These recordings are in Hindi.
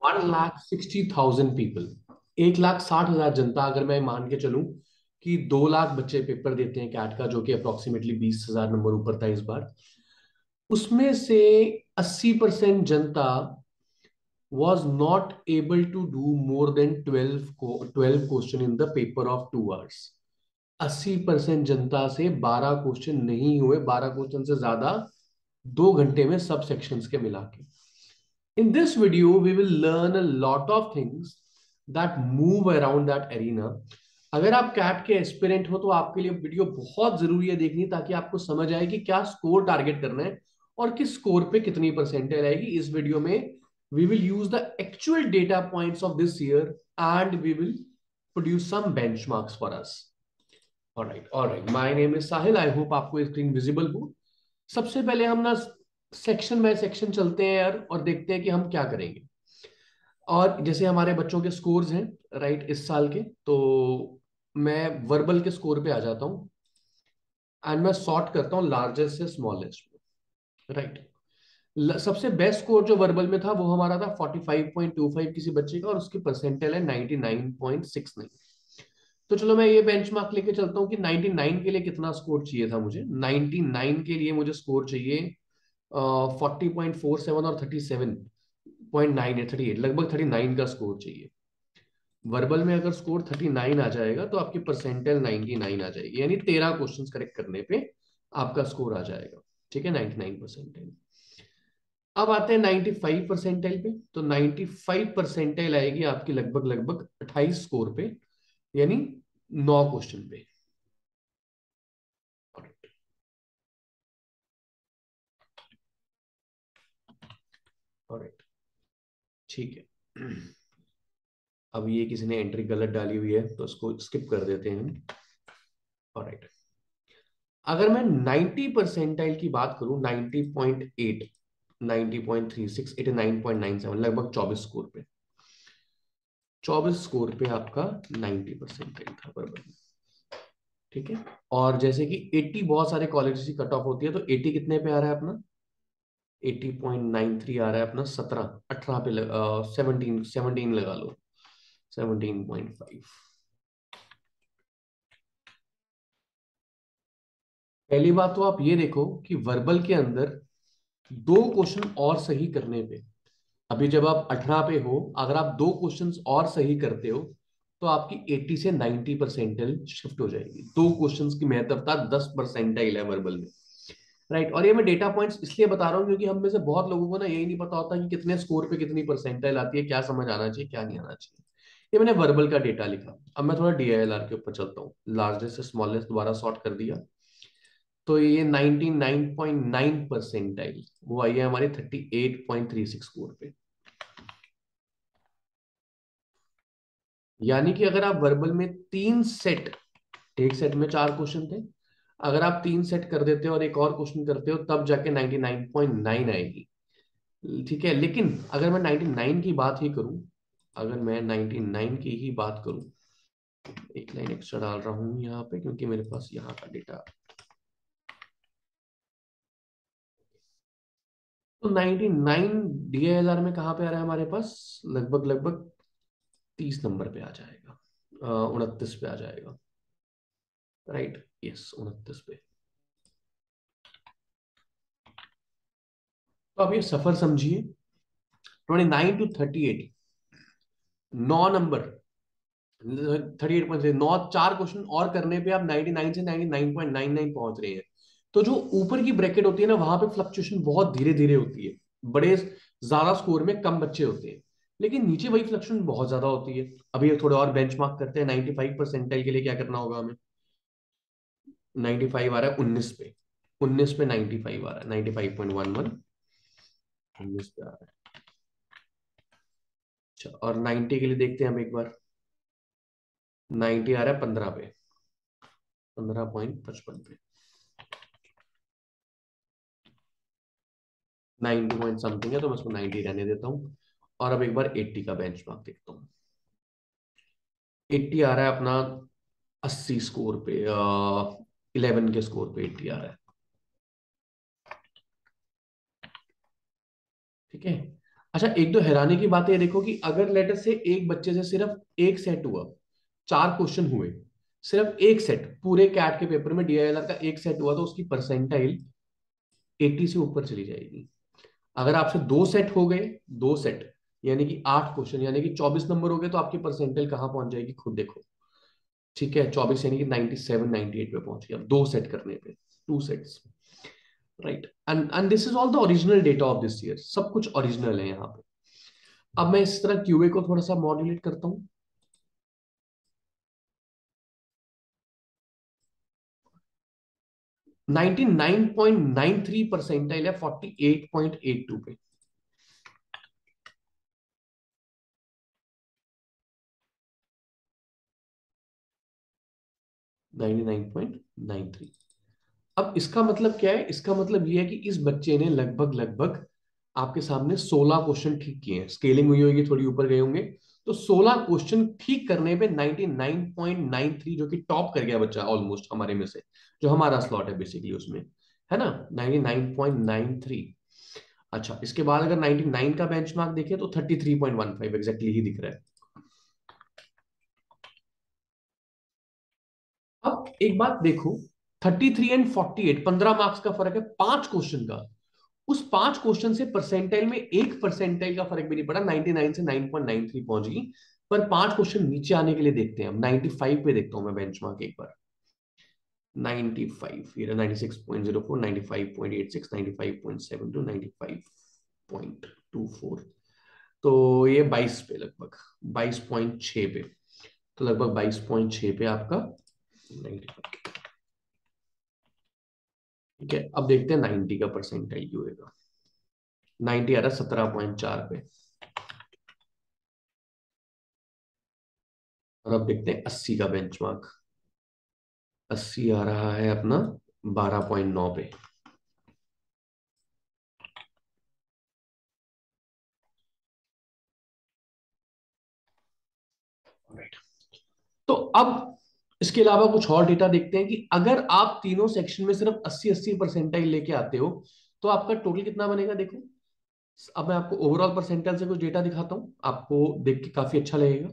1,60,000 पीपल, 1,60,000 जनता, अगर मैं मान के चलूं कि 2 लाख बच्चे पेपर देते हैं कैट का, जो कि अप्रोक्सीमेटली 20,000 नंबर ऊपर था इस बार, उसमें से 80% जनता was not able to do more than 12 question in the paper of 2 hours. 80% जनता से 12 क्वेश्चन नहीं हुए, 12 क्वेश्चन से ज्यादा 2 घंटे में सब सेक्शंस के मिला के। In this video, we will learn a lot of things that move around that arena. अगर आप कैट के एस्पिरेंट हो तो आपके लिए वीडियो बहुत जरूरी है देखनी, ताकि आपको समझ आए कि क्या स्कोर टारगेट करना है और किस स्कोर पे कितनी परसेंटेज आएगी। इस वीडियो में we will use the actual data points of this year and we will produce some benchmarks for us. All right. My name is Sahil. I hope आपको स्क्रीन विजिबल हो। सबसे पहले हम ना सेक्शन बाय सेक्शन चलते हैं यार, और देखते हैं कि हम क्या करेंगे। और जैसे हमारे बच्चों के स्कोर्स हैं राइट इस साल के, तो मैं वर्बल के स्कोर पे आ जाता हूँ एंड मैं सॉर्ट करता हूँ लार्जेस्ट से स्मॉलेस्ट में, राइट। सबसे बेस्ट स्कोर जो वर्बल में था वो हमारा था 45.25 किसी बच्चे का, और उसकी परसेंटाइल है 99.69। तो चलो मैं ये बेंचमार्क लेके चलता हूँ कि 99 के लिए कितना स्कोर चाहिए था मुझे। 99 के लिए मुझे स्कोर चाहिए 40.47 और 37.98, 38, लगभग 39 का स्कोर चाहिए। वर्बल में अगर स्कोर 39 आ जाएगा तो आपकी परसेंटाइल 99 आ जाएगी, यानी 13 क्वेश्चंस करेक्ट करने पे आपका स्कोर आ जाएगा। ठीक है, 99 परसेंटाइल। अब आते हैं 95 परसेंटाइल पे। तो 95 परसेंटाइल आएगी आपकी लगभग लगभग 28 स्कोर पे, यानी 9 क्वेश्चन पे। ऑलराइट, ठीक है। अब ये किसी ने एंट्री गलत डाली हुई है तो उसको स्किप कर देते हैं हम। ऑलराइट, अगर मैं 90 परसेंटाइल की बात करूं, 90.8, 90.36, 89.97, लगभग 24 स्कोर पे, 24 स्कोर पे आपका 90 परसेंटाइल था वर्बल में। ठीक है, और जैसे कि 80 बहुत सारे कॉलेज की कट ऑफ होती है, तो 80 कितने पे आ रहा है अपना? 80.93 आ रहा है अपना, 17, 18 पे 17, 17 लगा लो, 17.5। पहली बात तो आप ये देखो कि वर्बल के अंदर 2 क्वेश्चन और सही करने पे, अभी जब आप 18 पे हो, अगर आप 2 क्वेश्चंस और सही करते हो तो आपकी 80 से 90 परसेंटाइल शिफ्ट हो जाएगी। 2 क्वेश्चंस की महत्वता 10 परसेंटाइल है वर्बल में, राइट। और ये मैं डेटा पॉइंट्स इसलिए बता रहा हूँ क्योंकि हम में से बहुत लोगों को ना यही नहीं पता होता कि कितने स्कोर पे कितनी परसेंटाइल आती है, क्या समझ आना चाहिए क्या नहीं आना चाहिए। ये मैंने वर्बल का डेटा लिखा। अब मैं थोड़ा डीआईएलआर के ऊपर चलता हूँ। लार्जेस्ट से स्मॉलेस्ट दोबारा सॉर्ट कर दिया, तो ये 99.9 परसेंटाइल वो आई है हमारी 38.36 स्कोर पे। यानी कि अगर आप वर्बल में 3 सेट, एक सेट में 4 क्वेश्चन थे, अगर आप 3 सेट कर देते हो और एक और क्वेश्चन करते हो तब जाके 99.9 आएगी। ठीक है, लेकिन अगर मैं 99 की बात ही करूं, अगर मैं 99 की ही बात करूं, एक लाइन एक्स्ट्रा डाल रहा हूं यहाँ पे क्योंकि मेरे पास यहाँ का डेटा। तो 99 डीएलआर में कहाँ पे आ रहा है हमारे पास? लगभग लगभग 30 नंबर पे आ जाएगा, 29 पे आ जाएगा, राइट। यस, 29 पे। तो अब ये सफर समझिए, 29 to 38, 9 नंबर, 38 नौ 4 क्वेश्चन और करने पे आप 99 से 99.99 पहुंच रहे हैं। तो जो ऊपर की ब्रैकेट होती है ना, वहां पे फ्लक्चुएशन बहुत धीरे धीरे होती है, बड़े ज्यादा स्कोर में कम बच्चे होते हैं, लेकिन नीचे वही फ्लक्चुएशन बहुत ज्यादा होती है। अभी ये थोड़े और बेंचमार्क करते हैं। 95 परसेंटाइल के लिए क्या करना होगा हमें? 95 आ रहा है 19 पे, 19 पे 95 आ रहा है, 95.11, 19 पे आ रहा है। अच्छा, और 90 के लिए देखते हैं हम एक बार। 90 आ रहा है 15 पे, 15.55 पे, 90 पॉइंट समथिंग है, तो मैं उसको 90 रहने देता हूँ। और अब एक बार 80 का बेंचमार्क देखता हूँ। 80 आ रहा है अपना 80 स्कोर पे, 11 के स्कोर पे 80 आ रहा है। ठीक है, अच्छा, एक दो हैरानी की बात है देखो कि अगर लेटर से एक बच्चे से सिर्फ एक सेट हुआ, 4 क्वेश्चन हुए, सिर्फ एक सेट पूरे कैट के पेपर में डीआईएलआर का एक सेट हुआ, तो उसकी परसेंटाइल 80 से ऊपर चली जाएगी। अगर आपसे 2 सेट हो गए, 2 सेट यानी कि 8 क्वेश्चन, यानी कि 24 नंबर हो गए, तो आपकी परसेंटाइल कहाँ पहुंच जाएगी खुद देखो। ठीक है, 24 यानी कि 97 98 पे पहुंच गया 2 सेट करने पे, 2 sets. Right, and this is all the original data of this year, सब कुछ ओरिजिनल है यहाँ पे। अब मैं इस तरह क्यूए को थोड़ा सा मॉड्यूलेट करता हूँ। 99.93 परसेंटाइल है 48.82 पे। 99.93। अब इसका मतलब क्या है? इसका मतलब ये है कि इस बच्चे ने लगभग लगभग आपके सामने 16 क्वेश्चन ठीक किए हैं, स्केलिंग हुई होगी, थोड़ी ऊपर गए होंगे, तो 16 क्वेश्चन ठीक करने पे 99.93, जो कि टॉप कर गया बच्चा ऑलमोस्ट हमारे में से, जो हमारा स्लॉट है बेसिकली उसमें, है ना, 99.93। अच्छा, इसके बाद अगर 99 का बेंचमार्क देखें तो 33.15 एग्जैक्टली ही दिख रहा है। अब एक बात देखो, 33 एंड 48, 15 मार्क्स का फर्क है 5 क्वेश्चन का। उस 5 क्वेश्चन से परसेंटाइल में एक परसेंटाइल का फर्क भी नहीं पड़ा, 99 से 9.93 पहुंच गई। पर 5 क्वेश्चन नीचे आने के लिए देखते हैं, अब 95 पे देखता हूं मैं बेंचमार्क एक बार। 95, ये 96.04, 95.86, 95.72, 95.24, तो ये 22 पे, लगभग 22.6 पे, तो लगभग 22.6 पे आपका 95। ठीक है, अब देखते हैं 90 का परसेंटाइल क्यों होगा। 90 आ रहा है 17.4 पे। और अब देखते हैं 80 का बेंचमार्क। 80 आ रहा है अपना 12.9 पे। Alright. तो अब इसके अलावा कुछ और डेटा देखते हैं कि अगर आप तीनों सेक्शन में सिर्फ 80-80 परसेंटाइल लेके आते हो, तो आपका टोटल कितना बनेगा देखो। अब मैं आपको ओवरऑल परसेंटाइल से कुछ डेटा दिखाता हूं, आपको देख के काफी अच्छा लगेगा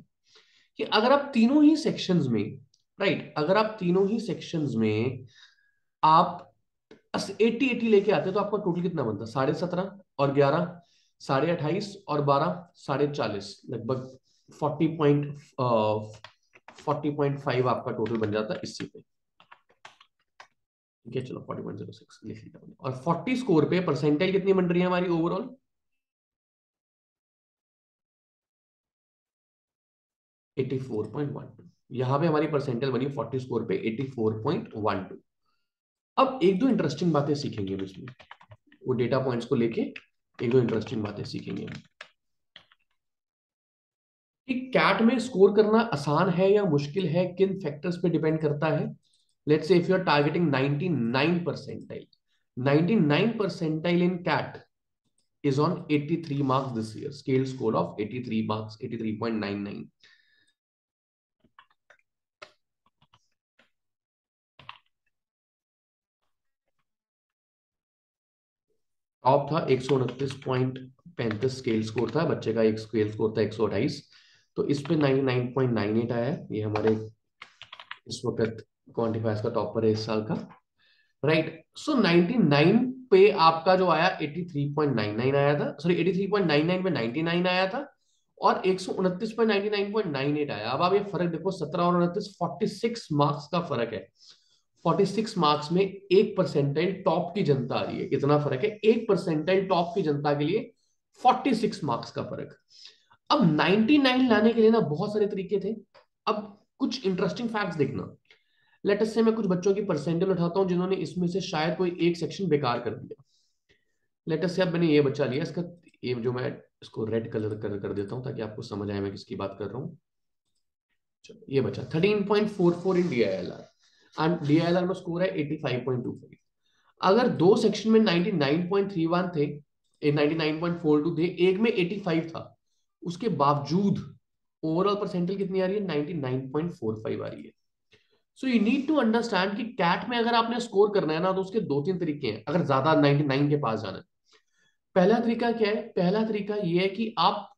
कि अगर आप तीनों ही सेक्शंस में, राइट, अगर आप तीनों ही सेक्शंस में आप 80-80 लेके आते तो आपका टोटल कितना बनता? 17.5 और 11, 28.5 और 12, 40.5, लगभग 40.5 आपका टोटल बन जाता है इसी पे। ठीक है, चलो 40.06 लिख लिया मैंने। और 40 स्कोर पे परसेंटाइल कितनी बन रही है हमारी ओवरऑल? 84.12। यहां पे हमारी परसेंटाइल बनी 40 स्कोर पे 84.12। अब एक दो इंटरेस्टिंग बातें सीखेंगे हम इसमें, वो डेटा पॉइंट्स को लेके एक दो इंटरेस्टिंग बातें सीखेंगे हम कि कैट में स्कोर करना आसान है या मुश्किल है, किन फैक्टर्स पे डिपेंड करता है। Let's say if you are targeting 99 percentile, 99 percentile in CAT is on 83 marks this year, scale score of 83 marks, 83.99। Top था 129.35 स्केल स्कोर था बच्चे का, एक स्केल स्कोर था 128, तो इस पे 99.98 आया है। ये हमारे इस वक्त क्वांटिफायर्स का टॉपर है इस साल का, राइट। सो 99 पे आपका जो आया 83.99 आया था, सॉरी 83.99 पे 99 आया था, और 129 पे 99.98 आया। अब आप ये फर्क देखो, 17 और 29, 46 मार्क्स का फर्क है। 46 मार्क्स में एक परसेंटाइल टॉप की जनता आ रही है, कितना फर्क है? एक परसेंटाइल टॉप की जनता के लिए 46 मार्क्स का फर्क। अब 99 लाने के लिए ना बहुत सारे तरीके थे। अब कुछ इंटरेस्टिंग फैक्ट्स देखना। लेट अस से मैं कुछ बच्चों की परसेंटेज उठाता हूं जिन्होंने इसमें से शायद कोई एक सेक्शन बेकार कर दिया। लेट अस से अब मैंने ये बच्चा लिया, इसका ये जो मैं इसको रेड कलर कर देता हूं ताकि आपको समझ आए मैं किसकी बात कर रहा हूँ। चलो, ये बच्चा 13.44 इन डीआईएलआर एंड डीआईएलआर में स्कोर है 85.25। अगर दो सेक्शन में 99.31 थे, 99.42 थे, एक में 85 था, उसके बावजूद ओवरऑल परसेंटेज कितनी आ रही है? 99.45 आ रही है। So you need to understand कि कैट में अगर आपने स्कोर करना है ना, तो उसके दो तीन तरीके हैं, अगर ज्यादा 99 के पास जाना है। पहला तरीका क्या है? पहला तरीका ये है कि आप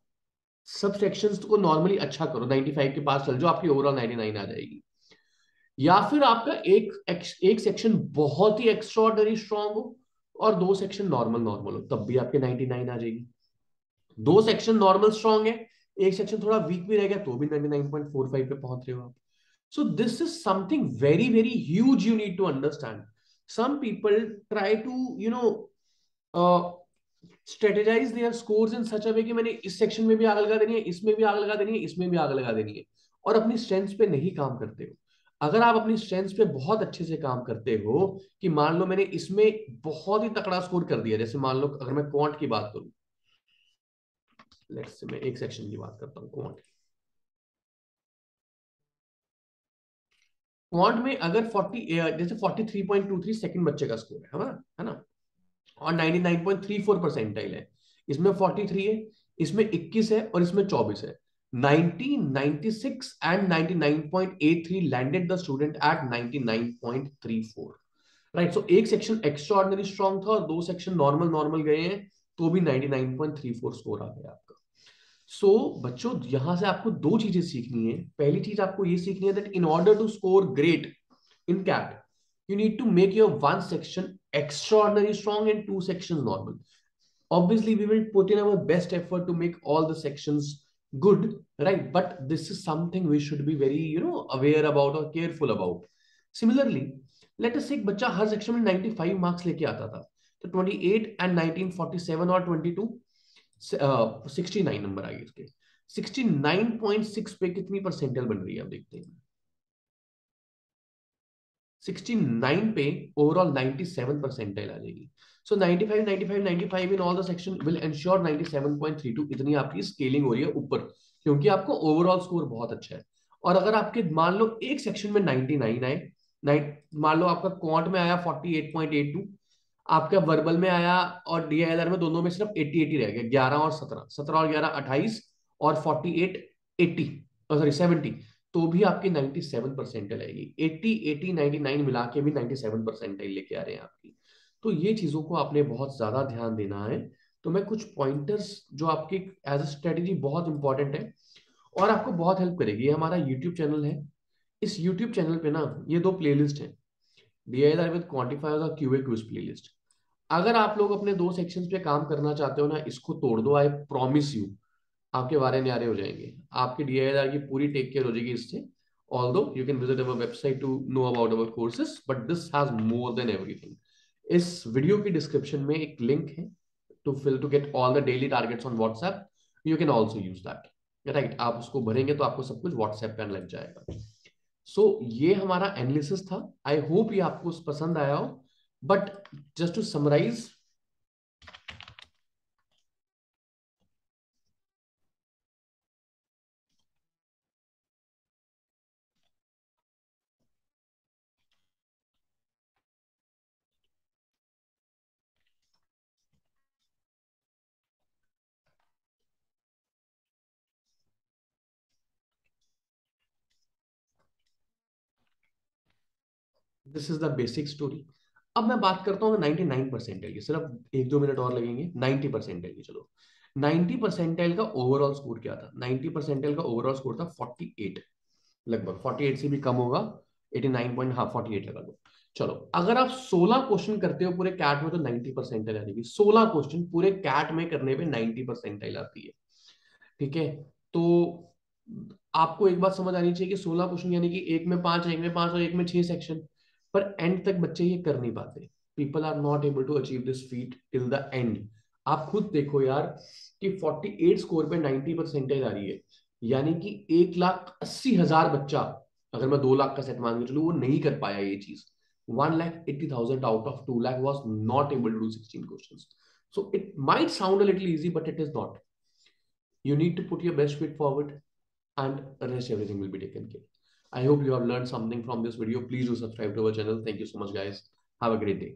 सब सेक्शंस को नॉर्मली अच्छा करो, 95 के पास चल जाओ, आपकी ओवरऑल 99 आ जाएगी। या फिर आपका एक सेक्शन बहुत ही एक्स्ट्राऑर्डिनरी स्ट्रांग हो और दो सेक्शन नॉर्मल नॉर्मल हो, तब भी आपके 99 आ जाएगी। दो सेक्शन नॉर्मल स्ट्रांग है, एक सेक्शन थोड़ा वीक भी रह गया, तो भी 99.45 पे पहुंच रहे हो आप। So this is something very very huge you need to understand. Some people try to strategize their scores in such a way कि मैंने इस सेक्शन में भी आग लगा देनी है, इसमें भी आग लगा देनी है, इसमें भी आग लगा देनी है, और अपनी स्ट्रेंथ्स पे नहीं काम करते हो। अगर आप अपनी स्ट्रेंथ्स पे बहुत अच्छे से काम करते हो, कि मान लो मैंने इसमें बहुत ही तगड़ा स्कोर कर दिया, जैसे मान लो अगर मैं क्वांट की बात करूं, लेट्स से मैं एक सेक्शन की बात करता हूँ क्वांट। क्वांट में अगर 40 जैसे 43.23 सेकंड बच्चे का स्कोर है ना, और 99.34 परसेंटाइल है, इसमें 43 है, इसमें 21 है और इसमें 24 है। 90, 96 and 99.83 landed the student at 99.34। Right, so एक सेक्शन एक्स्ट्रा ऑर्डिनरी स्ट्रॉन्ग था और दो सेक्शन नॉर्मल नॉर्मल गए हैं, तो भी 99.34 स्कोर आ गया आपका। सो बच्चों, यहां से आपको दो चीजें सीखनी है। पहली चीज आपको ये सीखनी है that in order to score great in CAT, you need to make your one section extraordinary strong and two sections normal. Obviously, we will put in our best effort to make all the sections good, right? But this is something we should be very, aware about or careful about. Similarly, let us say एक बच्चा हर सेक्शन में 95 मार्क्स लेके आता था, तो 28 एंड 1947 और 22 69 नंबर आएगी उसके। 69.6 पे कितनी परसेंटाइल बन रही है, आप देखते हैं। 69 पे ओवरऑल 97 परसेंटाइल आ जाएगी। सो 95 95 95 in all the section will ensure 97.32, इतनी आपकी स्केलिंग हो रही है ऊपर, क्योंकि आपको ओवरऑल स्कोर बहुत अच्छा है। और अगर आपके मान लो एक सेक्शन में 99 आए, मान लो आपका क्वांट में आया 48.82, आपका वर्बल में आया और डीआईएलआर में, दोनों में सिर्फ 80 80 रह गया, 11 और 17, 17 और 11 28, और 48 80, सॉरी 70, तो भी आपकी 97 परसेंटाइल आएगी। 80 80 99 मिला के भी 97 परसेंटाइल लेके आ रहे हैं आपकी। तो ये चीजों को आपने बहुत ज्यादा ध्यान देना है। तो मैं कुछ पॉइंटर्स जो आपकी एज अ स्ट्रेटेजी बहुत इंपॉर्टेंट है और आपको बहुत हेल्प करेगी। ये हमारा यूट्यूब चैनल है, इस यूट्यूब चैनल पे ना ये दो प्लेलिस्ट है, डीआईआर विद क्वांटिफायर्स और क्यूए क्विज प्लेलिस्ट। अगर आप लोग अपने दो सेक्शंस पे काम करना चाहते हो ना, इसको तोड़ दो, आई प्रॉमिस यू आपके बारे न्यारे हो जाएंगे, आपकी डीआईआर की पूरी टेक केयर हो जाएगी इससे। Although you can visit our website to know about our courses, but this has more than everything. इस वीडियो की डिस्क्रिप्शन में एक लिंक है to get all the daily targets on WhatsApp, you can also use that. Right, आप उसको भरेंगे तो आपको सब कुछ व्हाट्सएप पे लग जाएगा। सो ये हमारा एनालिसिस था, आई होप ये आपको पसंद आया हो। But just to summarise, this is the basic story. अब मैं बात करता हूँ 99 परसेंटाइल की, सिर्फ एक दो मिनट और लगेंगे। 90 परसेंटाइल की, चलो 90 परसेंटाइल का ओवरऑल स्कोर क्या था? 90 परसेंटाइल का ओवरऑल स्कोर था 48, लगभग 48 से भी कम होगा, 89 पॉइंट, हाँ 48 लगा दो। चलो, अगर आप 16 क्वेश्चन करते हो पूरे कैट में तो 90 परसेंटाइल आ जाएगी। 16 क्वेश्चन पूरे कैट में करने पे 90 परसेंटाइल आती है, ठीक है। तो आपको एक बात समझ आनी चाहिए कि 16 क्वेश्चन यानी कि एक में 5, एक में 5 और एक में 6 सेक्शन, पर एंड तक बच्चे ये कर नहीं पाते। People are not able to achieve this feat till the end. आप खुद देखो यार कि 48 स्कोर पे 90 परसेंटेज आ रही है, यानी कि 1,80,000 बच्चा, अगर मैं 2 लाख का सेट मान के चलूं, वो नहीं कर पाया ये चीज। 1,80,000 out of 2 lakh was not able to do 16 question. So it might sound a little easy, but it is not. You need to put your best foot forward, and rest everything will be taken care. I hope you have learned something from this video. Please do subscribe to our channel. Thank you so much, guys. Have a great day.